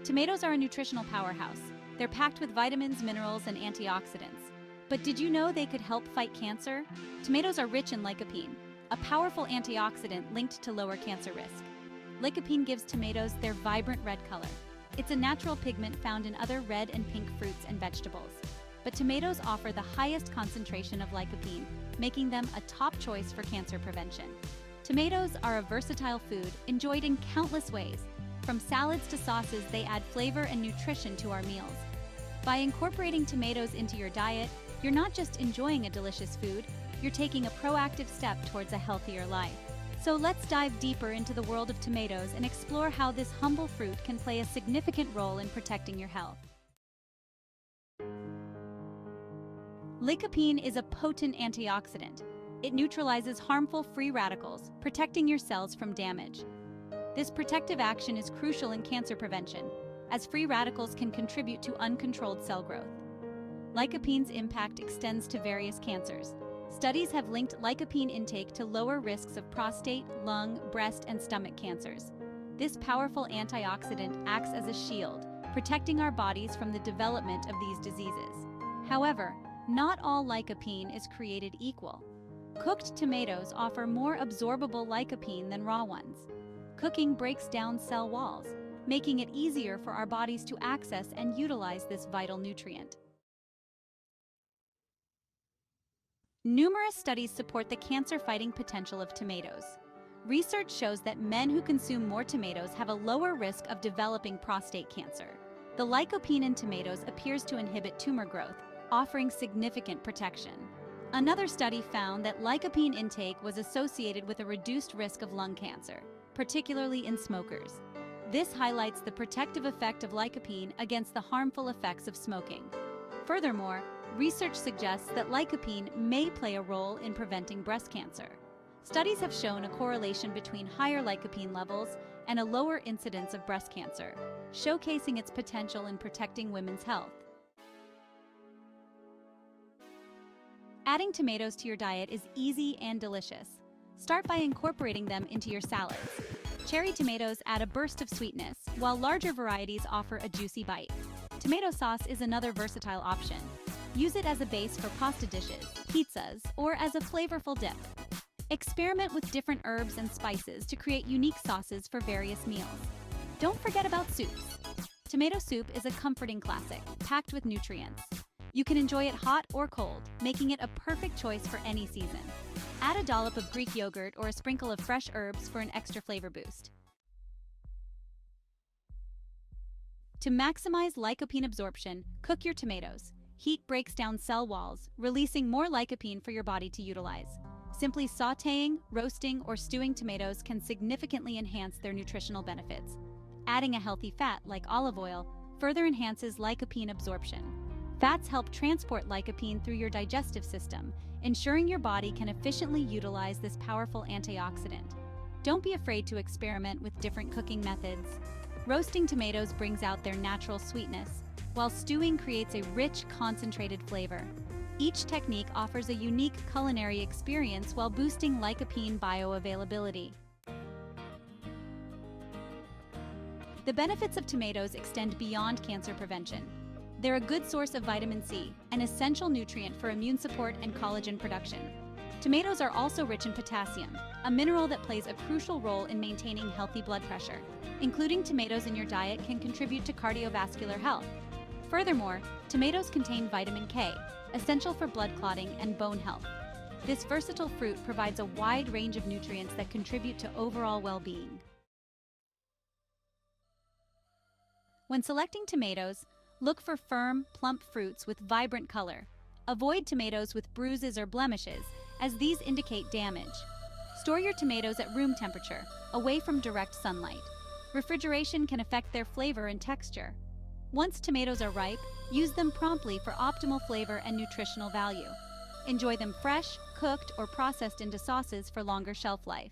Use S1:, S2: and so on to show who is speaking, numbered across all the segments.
S1: Tomatoes are a nutritional powerhouse. They're packed with vitamins, minerals, and antioxidants. But did you know they could help fight cancer? Tomatoes are rich in lycopene, a powerful antioxidant linked to lower cancer risk. Lycopene gives tomatoes their vibrant red color. It's a natural pigment found in other red and pink fruits and vegetables. But tomatoes offer the highest concentration of lycopene, making them a top choice for cancer prevention. Tomatoes are a versatile food enjoyed in countless ways. From salads to sauces, they add flavor and nutrition to our meals. By incorporating tomatoes into your diet, you're not just enjoying a delicious food, you're taking a proactive step towards a healthier life. So let's dive deeper into the world of tomatoes and explore how this humble fruit can play a significant role in protecting your health. Lycopene is a potent antioxidant. It neutralizes harmful free radicals, protecting your cells from damage. This protective action is crucial in cancer prevention, as free radicals can contribute to uncontrolled cell growth. Lycopene's impact extends to various cancers. Studies have linked lycopene intake to lower risks of prostate, lung, breast, and stomach cancers. This powerful antioxidant acts as a shield, protecting our bodies from the development of these diseases. However, not all lycopene is created equal. Cooked tomatoes offer more absorbable lycopene than raw ones. Cooking breaks down cell walls, making it easier for our bodies to access and utilize this vital nutrient. Numerous studies support the cancer-fighting potential of tomatoes. Research shows that men who consume more tomatoes have a lower risk of developing prostate cancer. The lycopene in tomatoes appears to inhibit tumor growth, offering significant protection. Another study found that lycopene intake was associated with a reduced risk of lung cancer, particularly in smokers. This highlights the protective effect of lycopene against the harmful effects of smoking. Furthermore, research suggests that lycopene may play a role in preventing breast cancer. Studies have shown a correlation between higher lycopene levels and a lower incidence of breast cancer, showcasing its potential in protecting women's health. Adding tomatoes to your diet is easy and delicious. Start by incorporating them into your salads. Cherry tomatoes add a burst of sweetness, while larger varieties offer a juicy bite. Tomato sauce is another versatile option. Use it as a base for pasta dishes, pizzas, or as a flavorful dip. Experiment with different herbs and spices to create unique sauces for various meals. Don't forget about soups. Tomato soup is a comforting classic, packed with nutrients. You can enjoy it hot or cold, making it a perfect choice for any season. Add a dollop of Greek yogurt or a sprinkle of fresh herbs for an extra flavor boost. To maximize lycopene absorption, cook your tomatoes. Heat breaks down cell walls, releasing more lycopene for your body to utilize. Simply sautéing, roasting, or stewing tomatoes can significantly enhance their nutritional benefits. Adding a healthy fat, like olive oil, further enhances lycopene absorption. Fats help transport lycopene through your digestive system, ensuring your body can efficiently utilize this powerful antioxidant. Don't be afraid to experiment with different cooking methods. Roasting tomatoes brings out their natural sweetness, while stewing creates a rich, concentrated flavor. Each technique offers a unique culinary experience while boosting lycopene bioavailability. The benefits of tomatoes extend beyond cancer prevention. They're a good source of vitamin C, an essential nutrient for immune support and collagen production. Tomatoes are also rich in potassium, a mineral that plays a crucial role in maintaining healthy blood pressure. Including tomatoes in your diet can contribute to cardiovascular health. Furthermore, tomatoes contain vitamin K, essential for blood clotting and bone health. This versatile fruit provides a wide range of nutrients that contribute to overall well-being. When selecting tomatoes, look for firm, plump fruits with vibrant color. Avoid tomatoes with bruises or blemishes, as these indicate damage. Store your tomatoes at room temperature, away from direct sunlight. Refrigeration can affect their flavor and texture. Once tomatoes are ripe, use them promptly for optimal flavor and nutritional value. Enjoy them fresh, cooked, or processed into sauces for longer shelf life.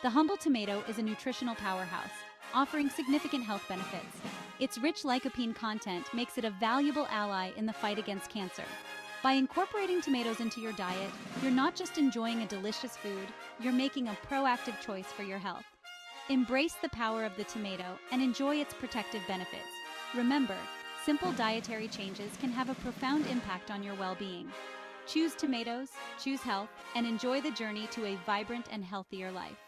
S1: The humble tomato is a nutritional powerhouse, offering significant health benefits. Its rich lycopene content makes it a valuable ally in the fight against cancer. By incorporating tomatoes into your diet, you're not just enjoying a delicious food, you're making a proactive choice for your health. Embrace the power of the tomato and enjoy its protective benefits. Remember, simple dietary changes can have a profound impact on your well-being. Choose tomatoes, choose health, and enjoy the journey to a vibrant and healthier life.